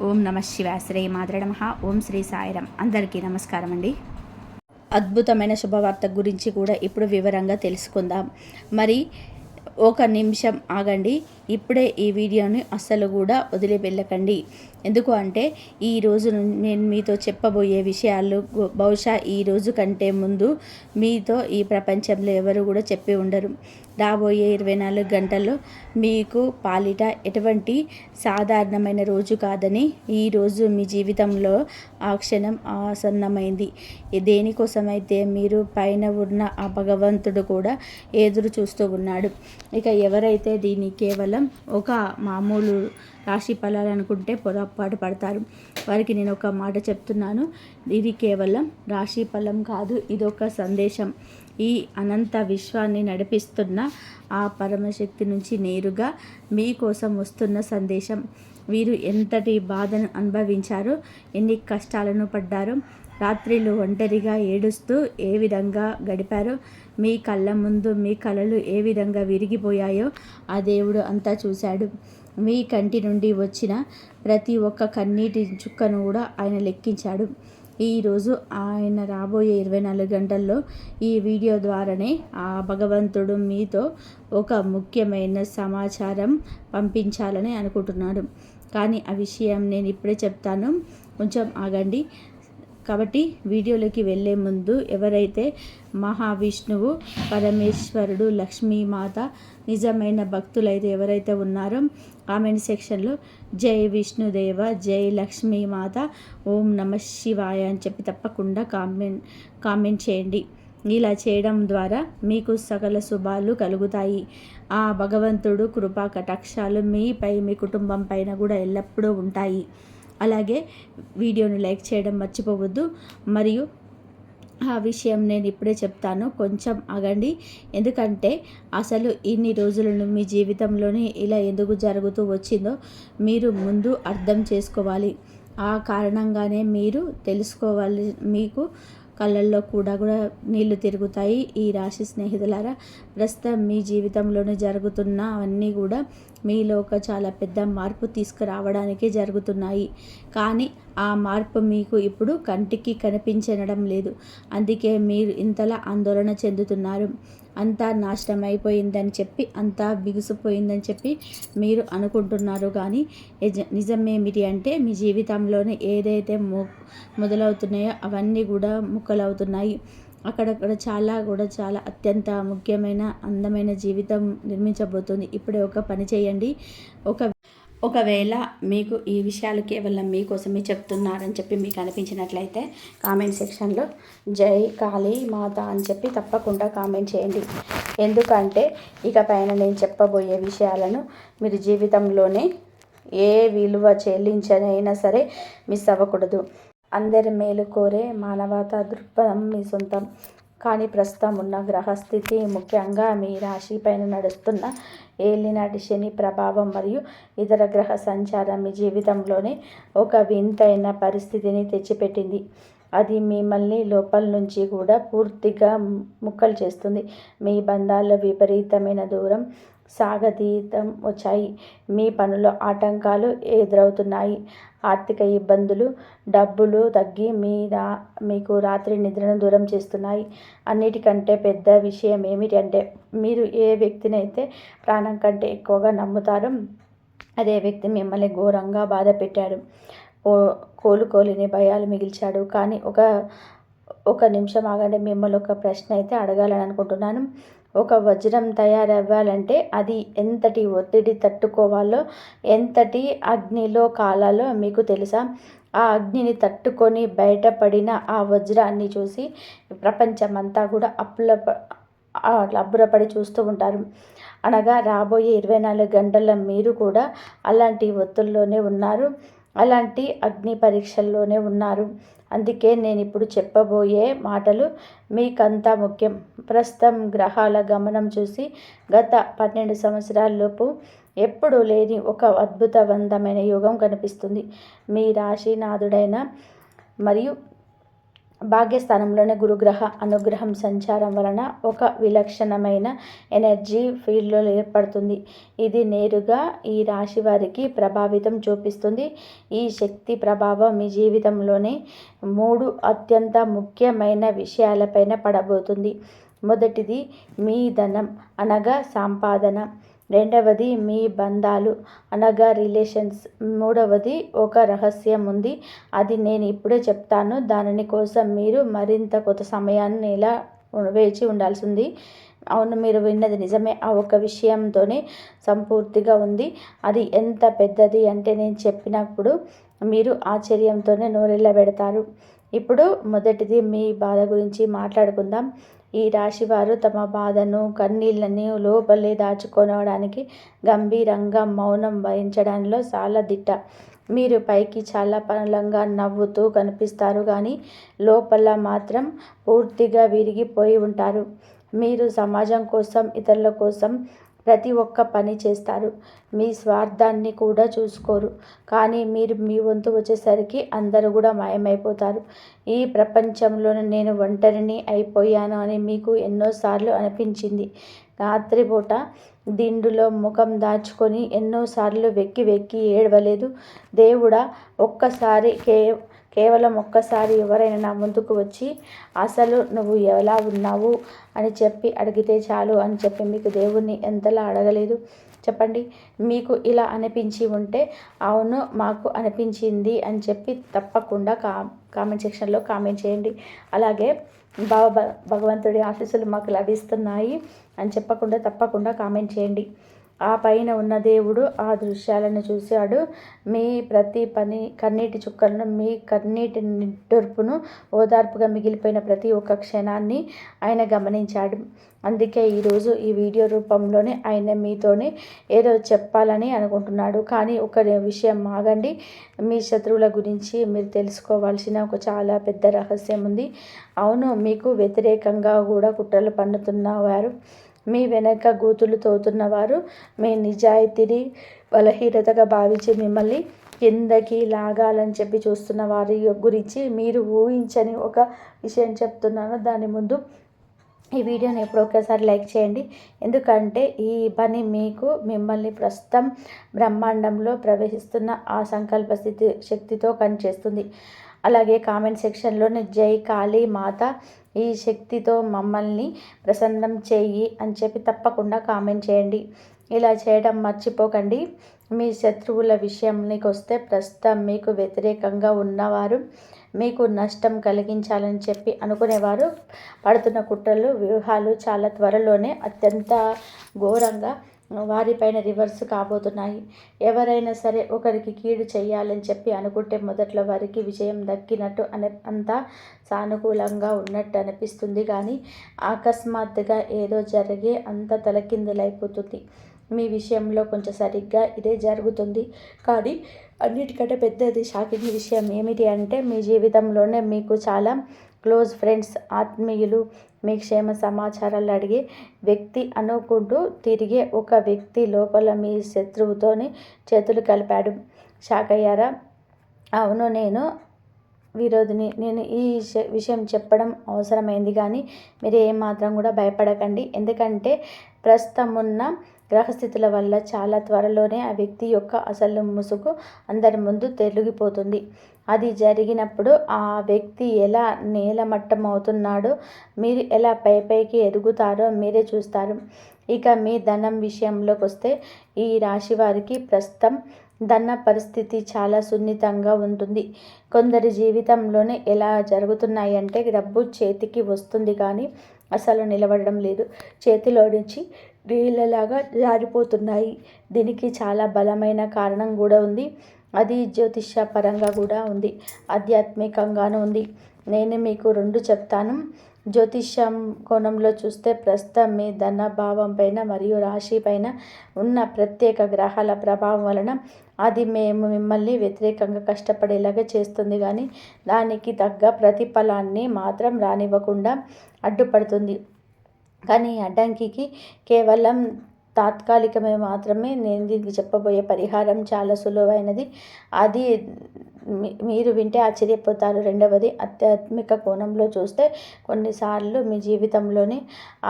ఓం నమ శివాయ. శ్రీ మాత్రే నమః. ఓం శ్రీ సాయిరాం. అందరికీ నమస్కారం అండి. అద్భుతమైన శుభవార్త గురించి కూడా ఇప్పుడు వివరంగా తెలుసుకుందాం. మరి ఒక నిమిషం ఆగండి. ఇప్పుడే ఈ వీడియోని అస్సలు కూడా వదిలి వెళ్ళకండి. ఎందుకు అంటే ఈరోజు నేను మీతో చెప్పబోయే విషయాలు బహుశా ఈ రోజు కంటే ముందు మీతో ఈ ప్రపంచంలో ఎవరు కూడా చెప్పి ఉండరు. రాబోయే 24 గంటల్లో మీకు పాలిట ఎటువంటి సాధారణమైన రోజు కాదని, ఈరోజు మీ జీవితంలో ఆ క్షణం ఆసన్నమైంది. దేనికోసమైతే మీరు పైన ఉన్న ఆ భగవంతుడు కూడా ఎదురు చూస్తూ ఉన్నాడు. ఇక ఎవరైతే దీన్ని కేవలం ఒక మామూలు రాశి ఫలాలు అనుకుంటే పొరపాటు పడతారు. వారికి నేను ఒక మాట చెప్తున్నాను. ఇది కేవలం రాశి ఫలం కాదు, ఇదొక సందేశం. ఈ అనంత విశ్వాన్ని నడిపిస్తున్న ఆ పరమశక్తి నుంచి నేరుగా మీకోసం వస్తున్న సందేశం. వీరు ఎంతటి బాధను అనుభవించారో, ఎన్ని కష్టాలను పడ్డారో, రాత్రిళ్ళు ఒంటరిగా ఏడుస్తూ ఏ విధంగా గడిపారో, మీ కళ్ళ ముందు మీ కలలు ఏ విధంగా విరిగిపోయాయో ఆ దేవుడు అంతా చూశాడు. మీ కంటి నుండి వచ్చిన ప్రతి ఒక్క కన్నీటి చుక్కను కూడా ఆయన లెక్కించాడు. ఈరోజు ఆయన రాబోయే 24 గంటల్లో ఈ వీడియో ద్వారానే ఆ భగవంతుడు మీతో ఒక ముఖ్యమైన సమాచారం పంపించాలని అనుకుంటున్నాడు. కానీ ఆ విషయం నేను ఇప్పుడే చెప్తాను, కొంచెం ఆగండి. కాబట్టి వీడియోలోకి వెళ్ళే ముందు ఎవరైతే మహావిష్ణువు, పరమేశ్వరుడు, లక్ష్మీమాత నిజమైన భక్తులైతే ఎవరైతే ఉన్నారో కామెంట్ సెక్షన్లో జై విష్ణుదేవ, జై లక్ష్మీమాత, ఓం నమ శివాయ అని చెప్పి తప్పకుండా కామెంట్ చేయండి. ఇలా చేయడం ద్వారా మీకు సకల శుభాలు కలుగుతాయి. ఆ భగవంతుడు కృపా కటాక్షాలు మీపై, మీ కుటుంబం పైన కూడా ఎల్లప్పుడూ ఉంటాయి. అలాగే వీడియోను లైక్ చేయడం మర్చిపోవద్దు. మరియు ఆ విషయం నేను ఇప్పుడే చెప్తాను, కొంచెం ఆగండి. ఎందుకంటే అసలు ఇన్ని రోజులను మీ జీవితంలోని ఇలా ఎందుకు జరుగుతూ వచ్చిందో మీరు ముందు అర్థం చేసుకోవాలి. ఆ కారణంగానే మీరు తెలుసుకోవాలి. మీకు కళ్ళల్లో కూడా నీళ్లు తిరుగుతాయి. ఈ రాశి స్నేహితులారా, ప్రస్తుతం మీ జీవితంలోనే జరుగుతున్న అవన్నీ కూడా మీలో ఒక చాలా పెద్ద మార్పు తీసుకురావడానికే జరుగుతున్నాయి. కానీ ఆ మార్పు మీకు ఇప్పుడు కంటికి కనిపించడం లేదు. అందుకే మీరు ఇంతలా ఆందోళన చెందుతున్నారు. అంతా నాశనం అయిపోయిందని చెప్పి, అంతా బిగుసిపోయిందని చెప్పి మీరు అనుకుంటున్నారు. కానీ నిజమేమిటి అంటే మీ జీవితంలోనే ఏదైతే మొదలవుతున్నాయో అవన్నీ కూడా ముక్కలవుతున్నాయి. అక్కడక్కడ చాలా అత్యంత ముఖ్యమైన అందమైన జీవితం నిర్మించబోతుంది. ఇప్పుడే ఒక పని చేయండి. ఒకవేళ మీకు ఈ విషయాలు కేవలం మీకోసమే చెప్తున్నారని చెప్పి మీకు అనిపించినట్లయితే కామెంట్ సెక్షన్లో జై కాళీ మాత అని చెప్పి తప్పకుండా కామెంట్ చేయండి. ఎందుకంటే ఇక పైన నేను చెప్పబోయే విషయాలను మీరు జీవితంలోనే ఏ విలువ చెల్లించనైనా సరే మిస్ అవ్వకూడదు. అందరి మేలు కోరే మానవతా దృక్పథం మీ సొంతం. కానీ ప్రస్తుతం ఉన్న గ్రహస్థితి, ముఖ్యంగా మీ రాశి పైన నడుస్తున్న ఏలినాటి శని ప్రభావం మరియు ఇతర గ్రహ సంచారం మీ జీవితంలోనే ఒక వింతైన పరిస్థితిని తెచ్చిపెట్టింది. అది మిమ్మల్ని లోపల నుంచి కూడా పూర్తిగా ముక్కలు చేస్తుంది. మీ బంధాల్లో విపరీతమైన దూరం, సాగతీతం వచ్చాయి. మీ పనుల్లో ఆటంకాలు ఎదురవుతున్నాయి. ఆర్థిక ఇబ్బందులు, డబ్బులు తగ్గి మీకు రాత్రి నిద్రను దూరం చేస్తున్నాయి. అన్నిటికంటే పెద్ద విషయం ఏమిటి అంటే మీరు ఏ వ్యక్తినైతే ప్రాణం కంటే ఎక్కువగా నమ్ముతారో అదే వ్యక్తి మిమ్మల్ని ఘోరంగా బాధ పెట్టాడు. కోలుకోలేని భయాలు మిగిల్చాడు. కానీ ఒక నిమిషం ఆగండి. మిమ్మల్ని ఒక ప్రశ్న అయితే అడగాలని అనుకుంటున్నాను. ఒక వజ్రం తయారవ్వాలంటే అది ఎంతటి ఒత్తిడి తట్టుకోవాలో, ఎంతటి అగ్నిలో కాలాలో మీకు తెలుసా? ఆ అగ్నిని తట్టుకొని బయటపడిన ఆ వజ్రాన్ని చూసి ప్రపంచమంతా కూడా అబ్బురపడి చూస్తూ ఉంటారు. అనగా రాబోయే 24 గంటల మీరు కూడా అలాంటి ఒత్తుల్లోనే ఉన్నారు, అలాంటి అగ్ని పరీక్షల్లోనే ఉన్నారు. అందుకే నేను ఇప్పుడు చెప్పబోయే మాటలు మీకంతా ముఖ్యం. ప్రస్తుతం గ్రహాల గమనం చూసి గత 12 సంవత్సరాలలోపు ఎప్పుడూ లేని ఒక అద్భుతవంతమైన యోగం కనిపిస్తుంది. మీ రాశినాథుడైన మరియు భాగ్యస్థానంలోనే గురుగ్రహ అనుగ్రహం సంచారం వలన ఒక విలక్షణమైన ఎనర్జీ ఫీల్డ్లో ఏర్పడుతుంది. ఇది నేరుగా ఈ రాశి వారికి ప్రభావితం చూపిస్తుంది. ఈ శక్తి ప్రభావం మీ జీవితంలోనే 3 అత్యంత ముఖ్యమైన విషయాలపైన పడబోతుంది. మొదటిది మీ ధనం అనగా సంపాదన. రెండవది మీ బంధాలు అనగా రిలేషన్స్. మూడవది ఒక రహస్యం ఉంది, అది నేను ఇప్పుడే చెప్తాను. దానిని కోసం మీరు మరింత కొంత సమయాన్ని ఇలా వేచి ఉండాల్సి ఉంది. అవును, మీరు విన్నది నిజమే. ఆ ఒక్క విషయంతోనే సంపూర్తిగా ఉంది. అది ఎంత పెద్దది అంటే నేను చెప్పినప్పుడు మీరు ఆశ్చర్యంతోనే నోరెళ్ళబెడతారు. ఇప్పుడు మొదటిది మీ బాధ గురించి మాట్లాడుకుందాం. ఈ రాశివారు తమ బాధను, కన్నీళ్ళని లోపలే దాచుకోవడానికి గంభీరంగా మౌనం వహించడంలో చాలా దిట్ట. మీరు పైకి చాలా బలంగా నవ్వుతూ కనిపిస్తారు, కానీ లోపల మాత్రం పూర్తిగా విరిగిపోయి ఉంటారు. మీరు సమాజం కోసం, ఇతరుల కోసం ప్రతి ఒక్క పని చేస్తారు. మీ స్వార్థాన్ని కూడా చూసుకోరు. కానీ మీరు మీ వంతు వచ్చేసరికి అందరూ కూడా మాయమైపోతారు. ఈ ప్రపంచంలోనే నేను ఒంటరిని అయిపోయాను అని మీకు ఎన్నోసార్లు అనిపించింది. రాత్రిపూట దిండులో ముఖం దాచుకొని ఎన్నోసార్లు వెక్కి వెక్కి ఏడవలేదు. దేవుడా, కేవలం ఒక్కసారి ఎవరైనా నా ముందుకు వచ్చి అసలు నువ్వు ఎలా ఉన్నావు అని చెప్పి అడిగితే చాలు అని చెప్పి మీకు దేవుణ్ణి ఎంతలా అడగలేదు చెప్పండి. మీకు ఇలా అనిపించి ఉంటే అవును మాకు అనిపించింది అని చెప్పి తప్పకుండా కామెంట్ సెక్షన్లో కామెంట్ చేయండి. అలాగే భగవంతుడి ఆశీస్సులు మాకు లభిస్తున్నాయి అని తప్పకుండా కామెంట్ చేయండి. ఆ పైన ఉన్న దేవుడు ఆ దృశ్యాలను చూశాడు. మీ ప్రతి కన్నీటి చుక్కలను, మీ కన్నీటి నిట్టూర్పును, ఓదార్పుగా మిగిలిపోయిన ప్రతి ఒక్క క్షణాన్ని ఆయన గమనించాడు. అందుకే ఈరోజు ఈ వీడియో రూపంలోనే ఆయన మీతోనే ఏదో చెప్పాలని అనుకుంటున్నాడు. కానీ ఒక విషయం ఆగండి. మీ శత్రువుల గురించి మీరు తెలుసుకోవాల్సిన ఒక చాలా పెద్ద రహస్యం ఉంది. అవును, మీకు వ్యతిరేకంగా కూడా కుట్రలు పన్నుతున్నవారు, మీ వెనక గూతులు తోతున్నవారు, మీ నిజాయితీని బలహీనతగా భావించి మిమ్మల్ని కిందకి లాగాలని చెప్పి చూస్తున్న వారి గురించి మీరు ఊహించని ఒక విషయం చెప్తున్నాను. దాని ముందు ఈ వీడియోని ఎప్పుడో ఒకసారి లైక్ చేయండి. ఎందుకంటే ఈ పని మిమ్మల్ని ప్రస్తుతం బ్రహ్మాండంలో ప్రవేశిస్తున్న ఆ సంకల్ప శక్తితో పనిచేస్తుంది. అలాగే కామెంట్ సెక్షన్లోనే జై కాళీ మాత, ఈ శక్తితో మమ్మల్ని ప్రసన్నం చేయి అని చెప్పి తప్పకుండా కామెంట్ చేయండి. ఇలా చేయడం మర్చిపోకండి. మీ శత్రువుల విషయానికి వస్తే ప్రస్తుతం మీకు వ్యతిరేకంగా ఉన్నవారు, మీకు నష్టం కలిగించాలని చెప్పి అనుకునేవారు పడుతున్న కుట్రలు, వ్యూహాలు చాలా త్వరలోనే అత్యంత ఘోరంగా వారిపైన రివర్స్ కాబోతున్నాయి. ఎవరైనా సరే ఒకరికి కీడు చేయాలని చెప్పి అనుకుంటే మొదట్లో వారికి విజయం దక్కినట్టు అంతా సానుకూలంగా ఉన్నట్టు అనిపిస్తుంది, కానీ అకస్మాత్తుగా ఏదో జరిగి అంత తలకిందులైపోతుంది. మీ విషయంలో కొంచెం సరిగ్గా ఇదే జరుగుతుంది. కానీ అన్నిటికంటే పెద్దది షాకింగ్ విషయం ఏమిటి అంటే మీ జీవితంలోనే మీకు చాలా క్లోజ్ ఫ్రెండ్స్, ఆత్మీయులు, మీ క్షేమ సమాచారాలు అడిగే వ్యక్తి అనుకుంటూ తిరిగే ఒక వ్యక్తి లోపల మీ శత్రువుతోని చేతులు కలిపాడు. షాక్ అయ్యారా? అవును, నేను విరోధిని. నేను ఈ విషయం చెప్పడం అవసరమైంది, కానీ మీరు ఏమాత్రం కూడా భయపడకండి. ఎందుకంటే ప్రస్తుతం ఉన్న గ్రహస్థితుల వల్ల చాలా త్వరలోనే ఆ వ్యక్తి యొక్క అసలు ముసుగు అందరి ముందు తెలిగిపోతుంది. అది జరిగినప్పుడు ఆ వ్యక్తి ఎలా నేలమట్టం అవుతున్నాడో, మీరు ఎలా పైకి ఎదుగుతారో మీరే చూస్తారు. ఇక మీ ధనం విషయంలోకి వస్తే ఈ రాశి వారికి ప్రస్తుతం ధన పరిస్థితి చాలా సున్నితంగా ఉంటుంది. కొందరి జీవితంలోనే ఎలా జరుగుతున్నాయి అంటే డబ్బు చేతికి వస్తుంది, కానీ అసలు నిలబడడం లేదు. చేతిలో నుంచి నీళ్ళలాగా జారిపోతున్నాయి. దీనికి చాలా బలమైన కారణం కూడా ఉంది. అది జ్యోతిష్య పరంగా కూడా ఉంది, ఆధ్యాత్మికంగానూ ఉంది. నేను మీకు 2 చెప్తాను. జ్యోతిష్యం కోణంలో చూస్తే ప్రస్తుతం మీ ధన భావం పైన మరియు రాశి పైన ఉన్న ప్రత్యేక గ్రహాల ప్రభావం వలన అది మిమ్మల్ని వ్యతిరేకంగా కష్టపడేలాగా చేస్తుంది, కానీ దానికి తగ్గ ప్రతిఫలాన్ని మాత్రం రానివ్వకుండా అడ్డుపడుతుంది. కానీ అడ్డంకికి కేవలం తాత్కాలికమే మాత్రమే. నేను దీనికి చెప్పబోయే పరిహారం చాలా సులువైనది. అది మీరు వింటే ఆశ్చర్యపోతారు. రెండవది, ఆధ్యాత్మిక కోణంలో చూస్తే కొన్నిసార్లు మీ జీవితంలోని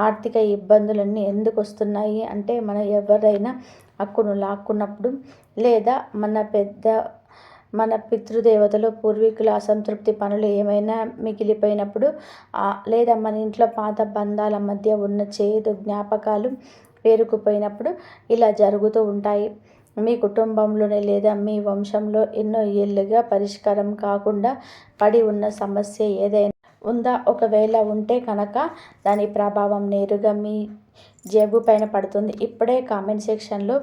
ఆర్థిక ఇబ్బందులన్నీ ఎందుకు వస్తున్నాయి అంటే, ఎవరైనా హక్కును లాక్కున్నప్పుడు, లేదా మన పితృదేవతలు, పూర్వీకుల అసంతృప్తి పనులు ఏమైనా మిగిలిపోయినప్పుడు, లేదా మన ఇంట్లో పాత బంధాల మధ్య ఉన్న చేదు జ్ఞాపకాలు పేరుకుపోయినప్పుడు ఇలా జరుగుతూ ఉంటాయి. మీ కుటుంబంలోనే లేదా మీ వంశంలో ఎన్నో ఏళ్ళుగా పరిష్కారం కాకుండా పడి ఉన్న సమస్య ఏదైనా ఉందా? ఒకవేళ ఉంటే కనుక దాని ప్రభావం నేరుగా మీ జేబు పైన పడుతుంది. ఇప్పుడే కామెంట్ సెక్షన్లో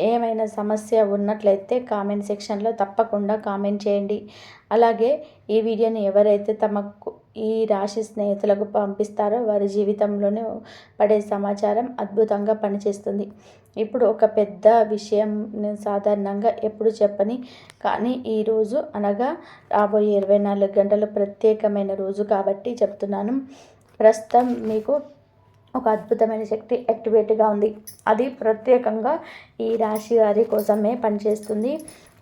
ఏమైనా సమస్య ఉన్నట్లయితే కామెంట్ సెక్షన్లో తప్పకుండా కామెంట్ చేయండి. అలాగే ఈ వీడియోని ఎవరైతే తమకు ఈ రాశి స్నేహితులకు పంపిస్తారో వారి జీవితంలోనే పడే సమాచారం అద్భుతంగా పనిచేస్తుంది. ఇప్పుడు ఒక పెద్ద విషయం నేను సాధారణంగా ఎప్పుడు చెప్పని, కానీ ఈరోజు అనగా రాబోయే 24 గంటలు ప్రత్యేకమైన రోజు కాబట్టి చెప్తున్నాను. ప్రస్తుతం మీకు ఒక అద్భుతమైన శక్తి యాక్టివేట్గా ఉంది. అది ప్రత్యేకంగా ఈ రాశి వారి కోసమే పనిచేస్తుంది.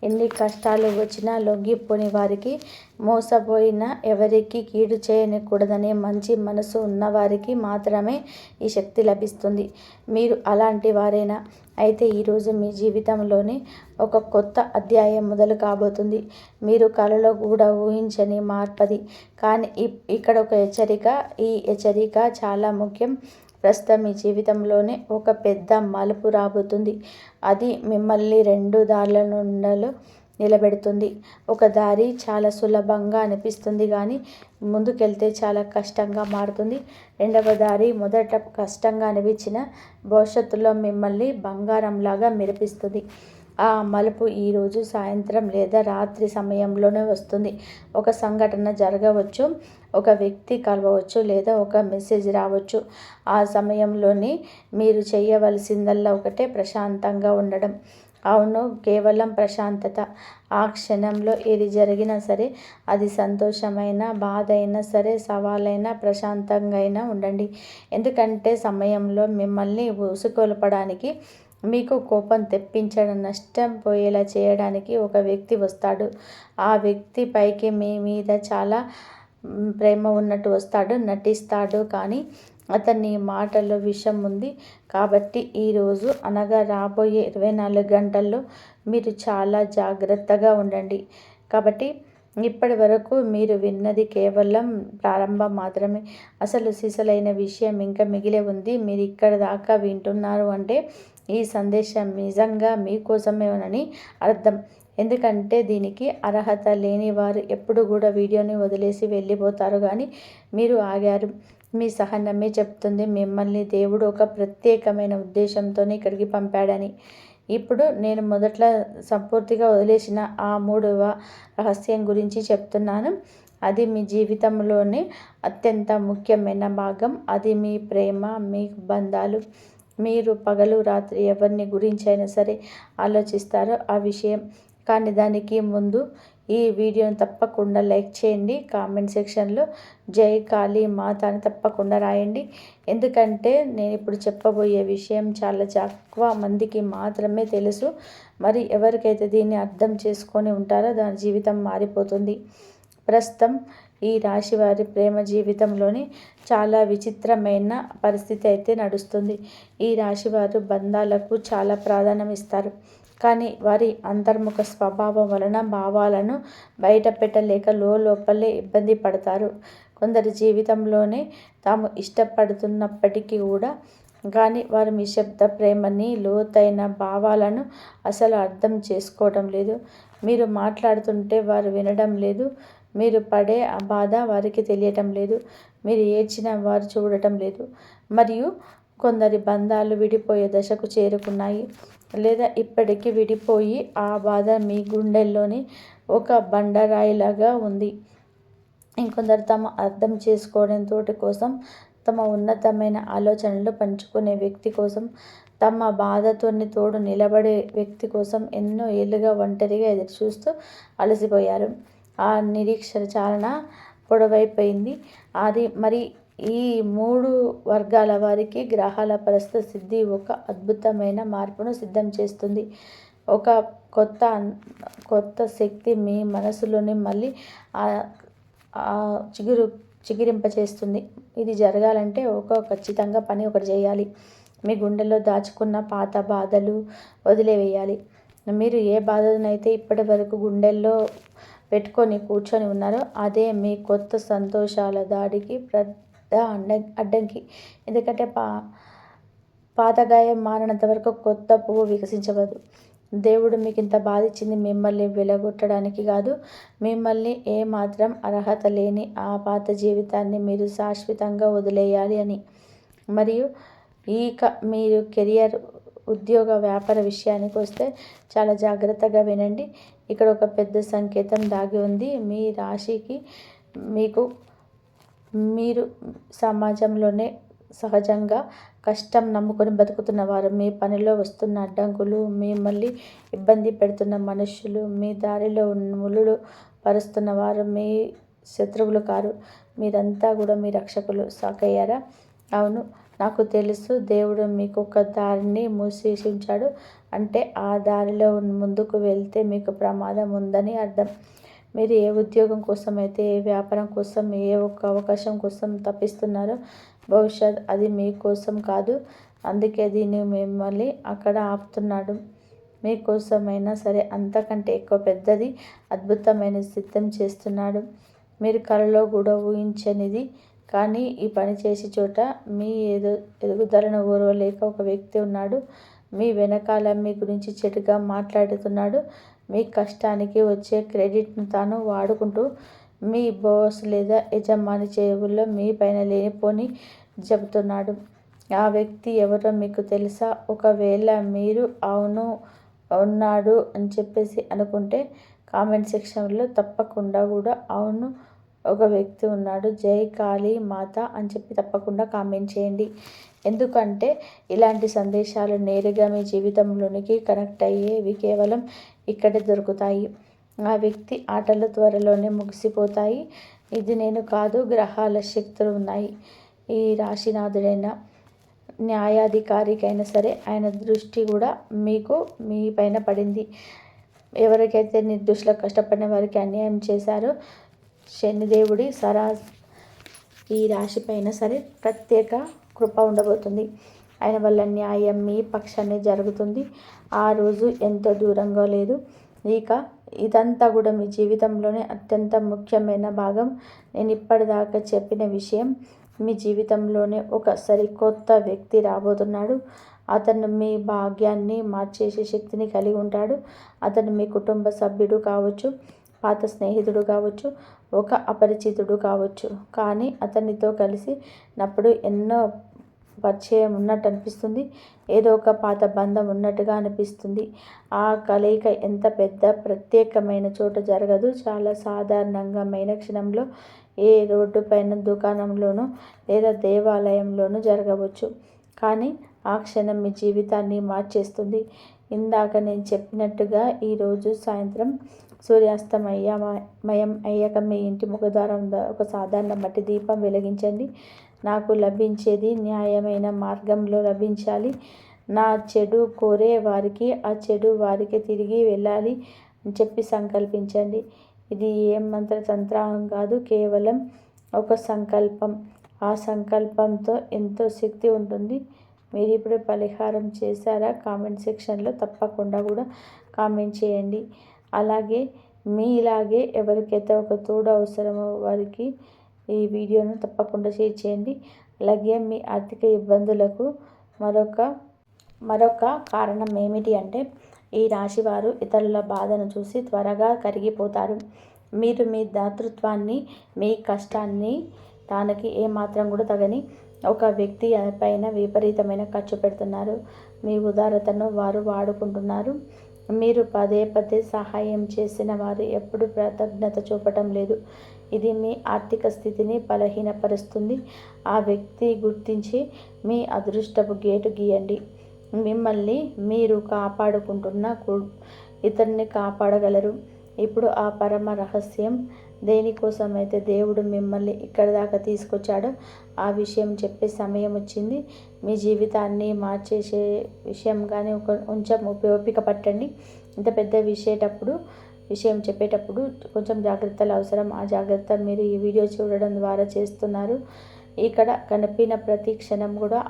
ఎన్ని కష్టాలు వచ్చినా లొంగిపోని వారికి, మోసపోయిన ఎవరికి కీడు చేయకూడదనే మంచి మనసు ఉన్నవారికి మాత్రమే ఈ శక్తి లభిస్తుంది. మీరు అలాంటి వారేనా? అయితే ఈరోజు మీ జీవితంలోనే ఒక కొత్త అధ్యాయం మొదలు కాబోతుంది. మీరు కలలో కూడా ఊహించని మార్పది. కానీ ఇక్కడ ఒక హెచ్చరిక. ఈ హెచ్చరిక చాలా ముఖ్యం. ప్రస్తుతం మీ జీవితంలోనే ఒక పెద్ద మలుపు రాబోతుంది. అది మిమ్మల్ని 2 దారుల నుండలో నిలబెడుతుంది. ఒక దారి చాలా సులభంగా అనిపిస్తుంది, కానీ ముందుకెళ్తే చాలా కష్టంగా మారుతుంది. రెండవ దారి మొదట కష్టంగా అనిపించిన భవిష్యత్తులో మిమ్మల్ని బంగారంలాగా మెరిపిస్తుంది. ఆ మలుపు ఈరోజు సాయంత్రం లేదా రాత్రి సమయంలోనే వస్తుంది. ఒక సంఘటన జరగవచ్చు, ఒక వ్యక్తి కలవచ్చు, లేదా ఒక మెసేజ్ రావచ్చు. ఆ సమయంలోనే మీరు చేయవలసిందల్లా ఒకటే, ప్రశాంతంగా ఉండడం. అవును, కేవలం ప్రశాంతత. ఆ క్షణంలో ఏది జరిగినా సరే, అది సంతోషమైన, బాధ అయినా సరే, సవాలైనా, ప్రశాంతంగా అయినా ఉండండి. ఎందుకంటే సమయంలో మిమ్మల్ని ఉసుకొల్పడానికి, మీకు కోపం తెప్పించడం, నష్టం పోయేలా చేయడానికి ఒక వ్యక్తి వస్తాడు. ఆ వ్యక్తి పైకి మీ మీద చాలా ప్రేమ ఉన్నట్టు వస్తాడు, నటిస్తాడు, కానీ అతని మాటల్లో విషం ఉంది. కాబట్టి ఈరోజు అనగా రాబోయే 24 గంటల్లో మీరు చాలా జాగ్రత్తగా ఉండండి. కాబట్టి ఇప్పటి వరకు మీరు విన్నది కేవలం ప్రారంభం మాత్రమే. అసలు సిసలైన విషయం ఇంకా మిగిలే ఉంది. మీరు ఇక్కడ దాకా వింటున్నారు అంటే ఈ సందేశం నిజంగా మీకోసమేనని అర్థం. ఎందుకంటే దీనికి అర్హత లేని వారు ఎప్పుడు కూడా వీడియోని వదిలేసి వెళ్ళిపోతారు, కానీ మీరు ఆగారు. మీ సహనమే చెప్తుంది మిమ్మల్ని దేవుడు ఒక ప్రత్యేకమైన ఉద్దేశంతోనే ఇక్కడికి పంపాడని. ఇప్పుడు నేను మొదట్లో సంపూర్తిగా వదిలేసిన ఆ 3వ రహస్యం గురించి చెప్తున్నాను. అది మీ జీవితంలోనే అత్యంత ముఖ్యమైన భాగం. అది మీ ప్రేమ, మీ బంధాలు. మీరు పగలు రాత్రి ఎవరిని గురించి అయినా సరే ఆలోచిస్తారో ఆ విషయం. కానీ దానికి ముందు ఈ వీడియోని తప్పకుండా లైక్ చేయండి. కామెంట్ సెక్షన్లో జై కాళీ మాత అని తప్పకుండా రాయండి. ఎందుకంటే నేను ఇప్పుడు చెప్పబోయే విషయం చాలా తక్కువ మందికి మాత్రమే తెలుసు. మరి ఎవరికైతే దీన్ని అర్థం చేసుకొని ఉంటారో దాని జీవితం మారిపోతుంది. ప్రస్తుతం ఈ రాశి వారి ప్రేమ జీవితంలోని చాలా విచిత్రమైన పరిస్థితి అయితే నడుస్తుంది. ఈ రాశి వారు బంధాలకు చాలా ప్రాధాన్యం ఇస్తారు, కానీ వారి అంతర్ముఖ స్వభావం వలన భావాలను బయట పెట్టలేక లోపలే ఇబ్బంది పడతారు. కొందరి జీవితంలోనే తాము ఇష్టపడుతున్నప్పటికీ కూడా, కానీ వారు మీ శబ్ద ప్రేమని, లోతైన భావాలను అసలు అర్థం చేసుకోవడం లేదు. మీరు మాట్లాడుతుంటే వారు వినడం లేదు. మీరు పడే ఆ బాధ వారికి తెలియటం లేదు. మీరు ఏడ్చిన వారు చూడటం లేదు. మరియు కొందరి బంధాలు విడిపోయే దశకు చేరుకున్నాయి, లేదా ఇప్పటికీ విడిపోయి ఆ బాధ మీ గుండెల్లోని ఒక బండరాయిలాగా ఉంది. ఇంకొందరు తమ అర్థం చేసుకోవడం తోటి కోసం, తమ ఉన్నతమైన ఆలోచనలు పంచుకునే వ్యక్తి కోసం, తమ బాధతోని తోడు నిలబడే వ్యక్తి కోసం ఎన్నో ఏళ్ళుగా ఒంటరిగా ఎదురుచూస్తూ అలసిపోయారు. ఆ నిరీక్షణ చాలా పొడవైపోయింది. అది మరి ఈ 3 వర్గాల వారికి గ్రహాల ప్రస్తుత సిద్ధి ఒక అద్భుతమైన మార్పును సిద్ధం చేస్తుంది. ఒక కొత్త కొత్త శక్తి మీ మనసులోని మళ్ళీ చిగురింపచేస్తుంది. ఇది జరగాలంటే ఖచ్చితంగా పని ఒకటి చేయాలి. మీ గుండెల్లో దాచుకున్న పాత బాధలు వదిలివేయాలి. మీరు ఏ బాధనైతే ఇప్పటి వరకు గుండెల్లో పెట్టుకొని కూర్చొని ఉన్నారో అదే మీ కొత్త సంతోషాల దాడికి పెద్ద అడ్డంకి. ఎందుకంటే పాత గాయం మారినంత వరకు కొత్త పువ్వు వికసించవద్దు. దేవుడు మీకు ఇంత బాధ ఇచ్చింది మిమ్మల్ని వెలగొట్టడానికి కాదు, మిమ్మల్ని ఏమాత్రం అర్హత లేని ఆ పాత జీవితాన్ని మీరు శాశ్వతంగా వదిలేయాలి అని. మరియు మీరు కెరియర్, ఉద్యోగ, వ్యాపార విషయానికి వస్తే చాలా జాగ్రత్తగా వినండి. ఇక్కడ ఒక పెద్ద సంకేతం దాగి ఉంది. మీ రాశికి మీరు సమాజంలోనే సహజంగా కష్టం నమ్ముకొని బతుకుతున్నవారు, మీ పనిలో వస్తున్న అడ్డంకులు, మిమ్మల్ని ఇబ్బంది పెడుతున్న మనుషులు, మీ దారిలో ముళ్ళు పరుస్తున్నవారు మీ శత్రువులు కారు. మీరంతా కూడా మీ రక్షకులు. సాకయ్యారా? అవును, నాకు తెలుసు. దేవుడు మీకు ఒక దారిని మూసేసి ఉంచాడు. అంటే ఆ దారిలో ముందుకు వెళ్తే మీకు ప్రమాదం ఉందని అర్థం. మీరు ఏ ఉద్యోగం కోసం అయితే, ఏ వ్యాపారం కోసం, ఏ ఒక్క అవకాశం కోసం తప్పిస్తున్నారో బహుశా అది మీకోసం కాదు. అందుకే దీన్ని మిమ్మల్ని అక్కడ ఆపుతున్నాడు. మీకోసమైనా సరే అంతకంటే ఎక్కువ పెద్దది, అద్భుతమైన సిద్ధం చేస్తున్నాడు. మీరు కలలో కూడా ఊహించనిది. కానీ ఈ పని చేసే చోట మీ ఎదుగుదలను ఓర్వలేక ఒక వ్యక్తి ఉన్నాడు. మీ వెనకాల మీ గురించి చెడుగా మాట్లాడుతున్నాడు. మీ కష్టానికి వచ్చే క్రెడిట్ను తాను వాడుకుంటూ మీ బాస్ లేదా యజమాని చెవుల్లో మీ పైన లేనిపోని చెబుతున్నాడు. ఆ వ్యక్తి ఎవరో మీకు తెలుసా? ఒకవేళ మీరు అవును ఉన్నాడు అని చెప్పేసి అనుకుంటే కామెంట్ సెక్షన్లో తప్పకుండా కూడా అవును ఒక వ్యక్తి ఉన్నాడు, జై కాళీ మాత అని చెప్పి తప్పకుండా కామెంట్ చేయండి. ఎందుకంటే ఇలాంటి సందేశాలు నేరుగా మీ జీవితంలోనికి కనెక్ట్ అయ్యేవి కేవలం ఇక్కడే దొరుకుతాయి. ఆ వ్యక్తి ఆటలు త్వరలోనే ముగిసిపోతాయి. ఇది నేను కాదు, గ్రహాల శక్తులు ఉన్నాయి. ఈ రాశినాథుడైన న్యాయాధికారికైనా సరే ఆయన దృష్టి కూడా మీ పైన పడింది. ఎవరికైతే నిర్దోషులకు కష్టపడిన వారికి అన్యాయం చేశారో శనిదేవుడి ఈ రాశి పైన సరే ప్రత్యేక కృప ఉండబోతుంది. ఆయన వల్ల న్యాయం మీ పక్షాన్ని జరుగుతుంది. ఆ రోజు ఎంతో దూరంగా లేదు. ఇదంతా కూడా మీ జీవితంలోనే అత్యంత ముఖ్యమైన భాగం. నేను ఇప్పటిదాకా చెప్పిన విషయం, మీ జీవితంలోనే ఒక సరికొత్త వ్యక్తి రాబోతున్నాడు. అతను మీ భాగ్యాన్ని మార్చేసే శక్తిని కలిగి ఉంటాడు. అతను మీ కుటుంబ సభ్యుడు కావచ్చు, పాత స్నేహితుడు కావచ్చు, ఒక అపరిచితుడు కావచ్చు. కానీ అతనితో కలిసినప్పుడు ఎన్నో పరిచయం ఉన్నట్టు అనిపిస్తుంది. ఏదో ఒక పాత బంధం ఉన్నట్టుగా అనిపిస్తుంది. ఆ కలయిక ఎంత పెద్ద ప్రత్యేకమైన చోట జరగదు. చాలా సాధారణమైన క్షణంలో ఏ రోడ్డు పైన, దుకాణంలోనూ లేదా దేవాలయంలోనూ జరగవచ్చు. కానీ ఆ క్షణం మీ జీవితాన్ని మార్చేస్తుంది. ఇందాక నేను చెప్పినట్టుగా ఈరోజు సాయంత్రం సూర్యాస్తమయం అయ్యాక మీ ఇంటి ముఖద్వారం ఒక సాధారణ మట్టి దీపం వెలిగించండి. నాకు లభించేది న్యాయమైన మార్గంలో లభించాలి. నా చెడు కోరే వారికి ఆ చెడు వారికి తిరిగి వెళ్ళాలి అని చెప్పి సంకల్పించండి. ఇది ఏం మంత్రతంత్రం కాదు, కేవలం ఒక సంకల్పం. ఆ సంకల్పంతో ఎంతో శక్తి ఉంటుంది. మీరు ఇప్పుడు పరిహారం చేశారా? కామెంట్ సెక్షన్లో తప్పకుండా కూడా కామెంట్ చేయండి. అలాగే మీలాగే ఎవరికైతే ఒక తోడు అవసరమో వారికి ఈ వీడియోను తప్పకుండా షేర్ చేయండి. అలాగే మీ ఆర్థిక ఇబ్బందులకు మరొక కారణం ఏమిటి అంటే, ఈ రాశి వారు ఇతరుల బాధను చూసి త్వరగా కరిగిపోతారు. మీరు మీ దాతృత్వాన్ని, మీ కష్టాన్ని దానికి ఏమాత్రం కూడా తగని ఒక వ్యక్తి పైన విపరీతమైన ఖర్చు పెడుతున్నారు. మీ ఉదారతను వారు వాడుకుంటున్నారు. మీరు పదే పదే సహాయం చేసిన వారు ఎప్పుడు కృతజ్ఞత చూపటం లేదు. ఇది మీ ఆర్థిక స్థితిని బలహీనపరుస్తుంది. ఆ వ్యక్తి గుర్తించి మీ అదృష్టపు గేటు గీయండి. మిమ్మల్ని మీరు కాపాడుకుంటున్న ఇతరుని కాపాడగలరు. ఇప్పుడు ఆ పరమ రహస్యం దేనికోసమైతే దేవుడు మిమ్మల్ని ఇక్కడి దాకా తీసుకొచ్చాడో ఆ విషయం చెప్పే సమయం వచ్చింది. మీ జీవితాన్ని మార్చేసే విషయం కానీ కొంచెం ఓపిక పట్టండి. ఇంత పెద్ద విషయం చెప్పేటప్పుడు కొంచెం జాగ్రత్తలు అవసరం. ఆ జాగ్రత్త మీరు ఈ వీడియో చూడడం ద్వారా చేస్తున్నారు. ఇక్కడ కనిపిన ప్రతి క్షణం కూడా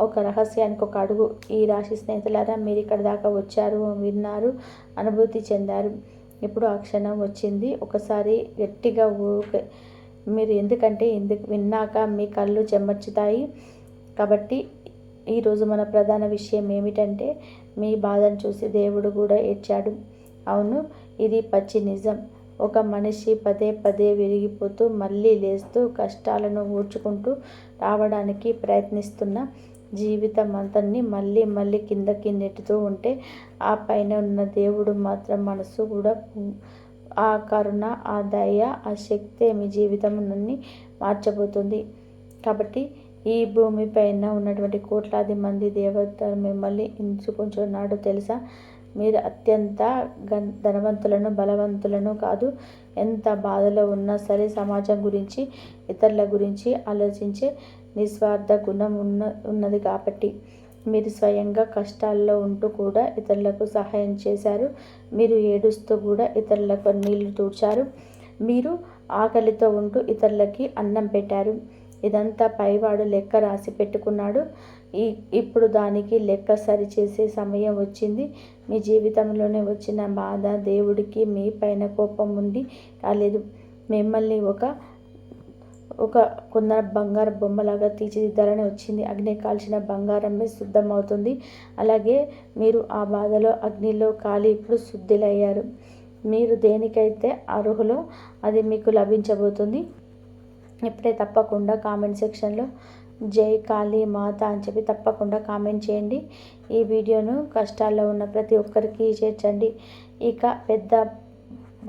ఒక రహస్యానికి ఒక అడుగు. ఈ రాశి స్నేహితులారా, మీరు ఇక్కడ దాకా వచ్చారు, విన్నారు, అనుభూతి చెందారు. ఇప్పుడు ఆ క్షణం వచ్చింది. ఒకసారి గట్టిగా మీరు ఎందుకంటే విన్నాక మీ కళ్ళు చెమర్చుతాయి. కాబట్టి ఈరోజు మన ప్రధాన విషయం ఏమిటంటే, మీ బాధను చూసి దేవుడు కూడా ఏడ్చాడు. అవును, ఇది పచ్చి నిజం. ఒక మనిషి పదే పదే విరిగిపోతూ మళ్ళీ లేస్తూ కష్టాలను ఊడ్చుకుంటూ రావడానికి ప్రయత్నిస్తున్న జీవితం అంతన్ని మళ్ళీ మళ్ళీ కిందకి నెట్టుతూ ఉంటే, ఆ పైన ఉన్న దేవుడు మాత్రం మనసు కూడా ఆ కరుణ, ఆ దయ, ఆ శక్తే మీ జీవితం నన్ను మార్చబోతుంది. కాబట్టి ఈ భూమిపైన ఉన్నటువంటి కోట్లాది మంది దేవతలు మిమ్మల్ని ఎంచుకుంటున్నాడు తెలుసా? మీరు అత్యంత ధనవంతులను, బలవంతులను కాదు. ఎంత బాధలో ఉన్నా సరే సమాజం గురించి, ఇతరుల గురించి ఆలోచించే నిస్వార్థ గుణం ఉన్నది కాబట్టి మీరు స్వయంగా కష్టాల్లో ఉంటూ కూడా ఇతరులకు సహాయం చేశారు. మీరు ఏడుస్తూ కూడా ఇతరులకు నీళ్లు తూడ్చారు. మీరు ఆకలితో ఉంటూ ఇతరులకి అన్నం పెట్టారు. ఇదంతా పైవాడు లెక్క రాసి పెట్టుకున్నాడు. ఇప్పుడు దానికి లెక్క సరిచేసే సమయం వచ్చింది. మీ జీవితంలోనే వచ్చిన బాధ దేవుడికి మీ పైన కోపం ఉండి రాలేదు. మిమ్మల్ని ఒక కొందరు బంగారు బొమ్మలాగా తీర్చిదిద్దాలని వచ్చింది. అగ్ని కాల్చిన బంగారమే శుద్ధమవుతుంది. అలాగే మీరు ఆ బాధలో అగ్నిలో కాలి ఇప్పుడు శుద్ధులయ్యారు. మీరు దేనికైతే అర్హులో అది మీకు లభించబోతుంది. ఇప్పుడే తప్పకుండా కామెంట్ సెక్షన్లో జై కాళీ మాత అని చెప్పి తప్పకుండా కామెంట్ చేయండి. ఈ వీడియోను కష్టాల్లో ఉన్న ప్రతి ఒక్కరికి చేర్చండి. ఇక పెద్ద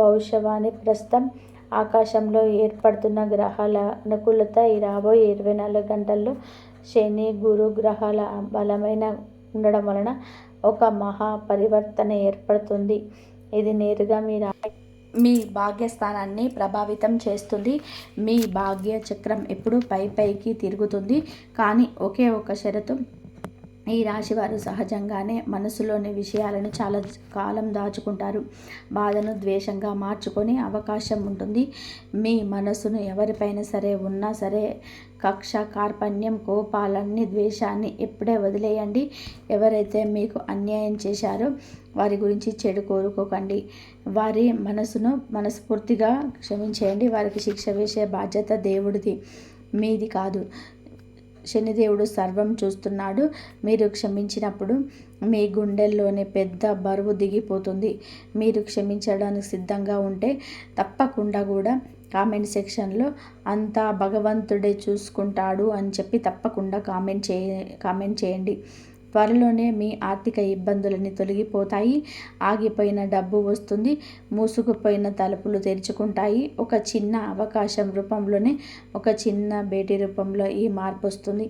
భవిష్యవాణి ప్రస్తుతం ఆకాశంలో ఏర్పడుతున్న గ్రహాల అనుకూలత ఈ రాబోయే 24 గంటల్లో శని, గురు గ్రహాల బలమైన ఉండడం వలన ఒక మహా పరివర్తన ఏర్పడుతుంది. ఇది నేరుగా మీ భాగ్యస్థానాన్ని ప్రభావితం చేస్తుంది. మీ భాగ్య చక్రం ఎప్పుడు పైకి తిరుగుతుంది. కానీ ఒకే ఒక షరతు, ఈ రాశివారు సహజంగానే మనసులోని విషయాలను చాలా కాలం దాచుకుంటారు. బాధను ద్వేషంగా మార్చుకొని అవకాశం ఉంటుంది. మీ మనసును ఎవరిపైన సరే ఉన్నా సరే కక్ష, కార్పణ్యం, కోపాలన్నీ, ద్వేషాన్ని ఇప్పుడే వదిలేయండి. ఎవరైతే మీకు అన్యాయం చేశారో వారి గురించి చెడు కోరుకోకండి. వారి మనసును మనస్ఫూర్తిగా క్షమించేయండి. వారికి శిక్ష వేసే బాధ్యత దేవుడిది, మీది కాదు. శనిదేవుడు సర్వం చూస్తున్నాడు. మీరు క్షమించినప్పుడు మీ గుండెల్లోనే పెద్ద బరువు దిగిపోతుంది. మీరు క్షమించడానికి సిద్ధంగా ఉంటే తప్పకుండా కూడా కామెంట్ సెక్షన్లో అంతా భగవంతుడే చూసుకుంటాడు అని చెప్పి తప్పకుండా కామెంట్ చేయండి. త్వరలోనే మీ ఆర్థిక ఇబ్బందులన్నీ తొలగిపోతాయి. ఆగిపోయిన డబ్బు వస్తుంది. మూసుకుపోయిన తలుపులు తెరుచుకుంటాయి. ఒక చిన్న అవకాశం రూపంలోనే, ఒక చిన్న భేటీ రూపంలో ఈ మార్పు వస్తుంది.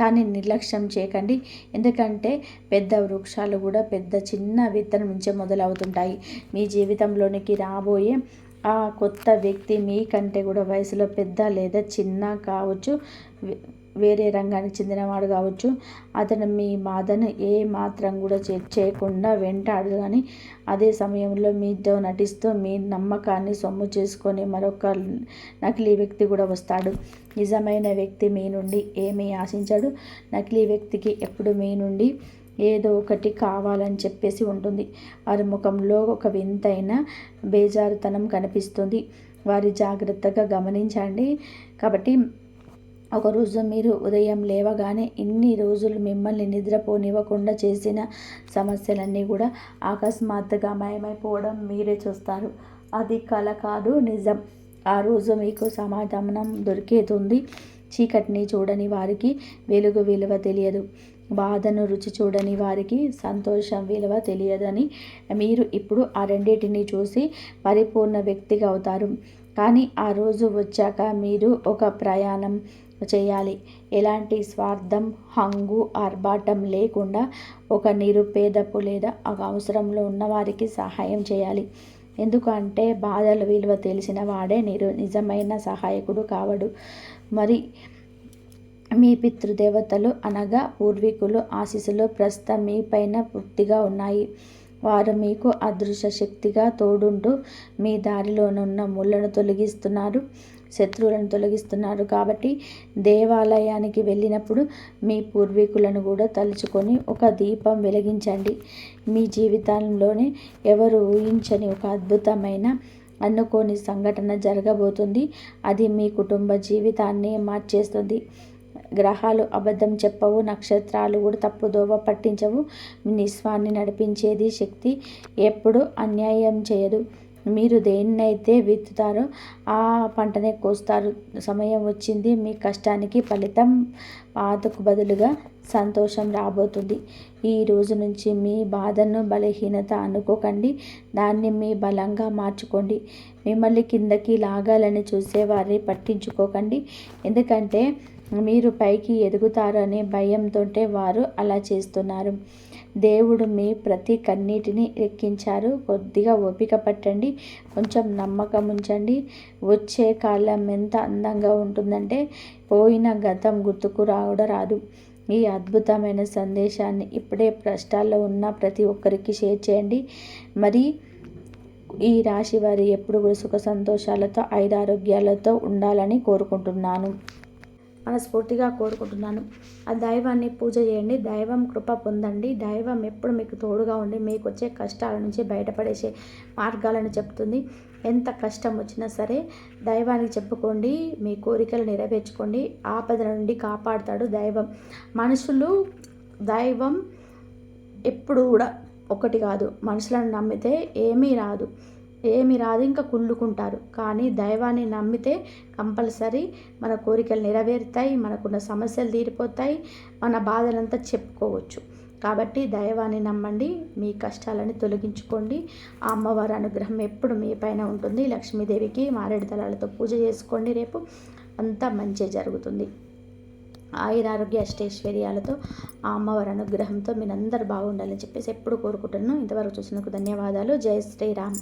దాన్ని నిర్లక్ష్యం చేయకండి. ఎందుకంటే పెద్ద వృక్షాలు కూడా చిన్న విత్తనం నుంచే మొదలవుతుంటాయి. మీ జీవితంలోనికి రాబోయే ఆ కొత్త వ్యక్తి మీకంటే కూడా వయసులో పెద్ద లేదా చిన్న కావచ్చు, వేరే రంగానికి చెందినవాడు కావచ్చు. అతను మీ బాధను ఏ మాత్రం కూడా చేయకుండా వెంటాడు. కానీ అదే సమయంలో మీతో నటిస్తూ మీ నమ్మకాన్ని సొమ్ము చేసుకొని మరొక నకిలీ వ్యక్తి కూడా వస్తాడు. నిజమైన వ్యక్తి మీ నుండి ఏమీ ఆశించడు. నకిలీ వ్యక్తికి ఎప్పుడు మీ నుండి ఏదో ఒకటి కావాలని చెప్పేసి ఉంటుంది. వారి ముఖంలో ఒక వింతైన బేజారుతనం కనిపిస్తుంది. వారి జాగ్రత్తగా గమనించండి. కాబట్టి ఒకరోజు మీరు ఉదయం లేవగానే ఇన్ని రోజులు మిమ్మల్ని నిద్రపోనివ్వకుండా చేసిన సమస్యలన్నీ కూడా అకస్మాత్తుగా మాయమైపోవడం మీరే చూస్తారు. అది కల కాదు, నిజం. ఆ రోజు మీకు సమాధానం దొరికేతుంది. చీకటిని చూడని వారికి వెలుగు విలువ తెలియదు. బాధను రుచి చూడని వారికి సంతోషం విలువ తెలియదని మీరు ఇప్పుడు ఆ రెండింటిని చూసి పరిపూర్ణ వ్యక్తిగా అవుతారు. కానీ ఆ రోజు వచ్చాక మీరు ఒక ప్రయాణం చేయాలి. ఎలాంటి స్వార్థం, హంగు, ఆర్భాటం లేకుండా ఒక నిరుపేదపు లేదా అవసరంలో ఉన్న వారికి సహాయం చేయాలి. ఎందుకంటే బాధల విలువ తెలిసిన వాడే నిజమైన సహాయకుడు కావడు. మరి మీ పితృదేవతలు అనగా పూర్వీకులు ఆశీస్సులు ప్రస్తుతం మీ పైన పూర్తిగా ఉన్నాయి. వారు మీకు అదృశ్య శక్తిగా తోడుంటూ మీ దారిలోనున్న ముళ్ళను తొలగిస్తున్నారు, శత్రువులను తొలగిస్తున్నారు. కాబట్టి దేవాలయానికి వెళ్ళినప్పుడు మీ పూర్వీకులను కూడా తలుచుకొని ఒక దీపం వెలిగించండి. మీ జీవితంలోనే ఎవరు ఊహించని ఒక అద్భుతమైన అనుకోని సంఘటన జరగబోతుంది. అది మీ కుటుంబ జీవితాన్ని మార్చేస్తుంది. గ్రహాలు అబద్ధం చెప్పవు, నక్షత్రాలు కూడా తప్పుదోవ పట్టించవు. నిస్వాన్ని నడిపించేది శక్తి ఎప్పుడు అన్యాయం చేయదు. మీరు దేన్నైతే విత్తుతారో ఆ పంటనే కోస్తారు. సమయం వచ్చింది, మీ కష్టానికి ఫలితం బాధకు బదులుగా సంతోషం రాబోతుంది. ఈ రోజు నుంచి మీ బాధను బలహీనత అనుకోకండి, దాన్ని మీ బలంగా మార్చుకోండి. మిమ్మల్ని కిందకి లాగాలని చూసేవారిని పట్టించుకోకండి, ఎందుకంటే మీరు పైకి ఎదుగుతారనే భయంతో వారు అలా చేస్తున్నారు. దేవుడు మీ ప్రతి కన్నీటిని ఎక్కించారు. కొద్దిగా ఓపిక పట్టండి, కొంచెం నమ్మకం ఉంచండి. వచ్చే కాలం ఎంత అందంగా ఉంటుందంటే పోయిన గతం గుర్తుకు రాదు. ఈ అద్భుతమైన సందేశాన్ని ఇప్పుడే కష్టాల్లో ఉన్న ప్రతి ఒక్కరికి షేర్ చేయండి. మరి ఈ రాశి వారి ఎప్పుడు కూడా సుఖ సంతోషాలతో ఆయురారోగ్యాలతో ఉండాలని కోరుకుంటున్నాను, మనస్ఫూర్తిగా కోరుకుంటున్నాను. ఆ దైవాన్ని పూజ చేయండి, దైవం కృప పొందండి. దైవం ఎప్పుడు మీకు తోడుగా ఉండి మీకు వచ్చే కష్టాల నుంచి బయటపడేసే మార్గాలను చెప్తుంది. ఎంత కష్టం వచ్చినా సరే దైవానికి చెప్పుకోండి, మీ కోరికలు నెరవేర్చుకోండి. ఆపద నుండి కాపాడుతాడు దైవం. మనుషులు దైవం ఎప్పుడు కూడా ఒకటి కాదు. మనుషులను నమ్మితే ఏమీ రాదు, ఇంకా కుళ్ళుకుంటారు. కానీ దైవాన్ని నమ్మితే కంపల్సరీ మన కోరికలు నెరవేరుతాయి, మనకున్న సమస్యలు తీరిపోతాయి, మన బాధలంతా చెప్పుకోవచ్చు. కాబట్టి దైవాన్ని నమ్మండి, మీ కష్టాలని తొలగించుకోండి. ఆ అమ్మవారి అనుగ్రహం ఎప్పుడు మీ పైన ఉంటుంది. లక్ష్మీదేవికి మారేడు దళాలతో పూజ చేసుకోండి. రేపు అంతా మంచి జరుగుతుంది. ఆయురారోగ్య అష్టైశ్వర్యాలతో ఆ అమ్మవారి అనుగ్రహంతో మీరందరూ బాగుండాలని చెప్పేసి ఎప్పుడు కోరుకుంటున్నాను. ఇంతవరకు చూసినందుకు ధన్యవాదాలు. జై శ్రీరామ్.